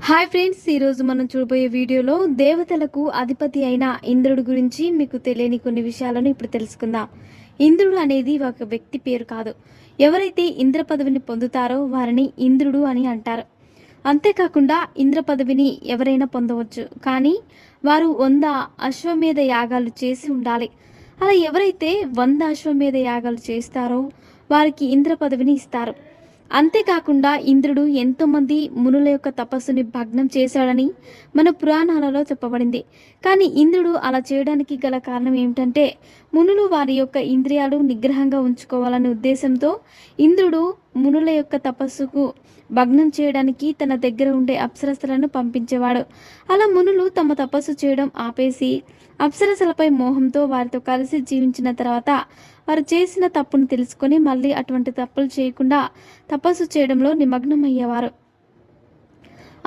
Hi friends, ఈరోజు మనం చూడబోయే వీడియోలో దేవతలకు అధిపతి అయిన ఇంద్రుడి గురించి మీకు తెలియని కొన్ని విషయాలను ఇప్పుడు తెలుసుకుందాం. ఇంద్రుడు అనేది ఒక వ్యక్తి పేరు కాదు. ఎవరైతే ఇంద్ర పదవిని పొందుతారో వారిని ఇంద్రుడు అని అంటారు. అంతేకాకుండా ఇంద్ర పదవిని ఎవరైనా పొందవచ్చు, కానీ వారు 100 అశ్వమేధ యాగాలు చేసి ఉండాలి. అలా ఎవరైతే 100 అశ్వమేధ యాగాలు చేస్తారో వారికి ఇంద్ర పదవిని ఇస్తారు. అంతేకాకుండా ఇంద్రుడు ఎంతోమంది మునుల యొక్క తపస్సుని భగ్నం చేశాడని మన పురాణాలలో చెప్పబడింది. కానీ ఇంద్రుడు అలా చేయడానికి గల కారణం ఏమిటంటే, మునులు వారి యొక్క ఇంద్రియాలు నిగ్రహంగా ఉంచుకోవాలనే ఉద్దేశంతో ఇంద్రుడు మునుల యొక్క తపస్సుకు భగ్నం చేయడానికి తన దగ్గర ఉండే అప్సరసలను పంపించేవాడు. అలా మునులు తమ తపస్సు చేయడం ఆపేసి అప్సరసలపై మోహంతో వారితో కలిసి జీవించిన తర్వాత వారు చేసిన తప్పును తెలుసుకొని మళ్ళీ అటువంటి తప్పులు చేయకుండా తపస్సు చేయడంలో నిమగ్నమయ్యేవారు.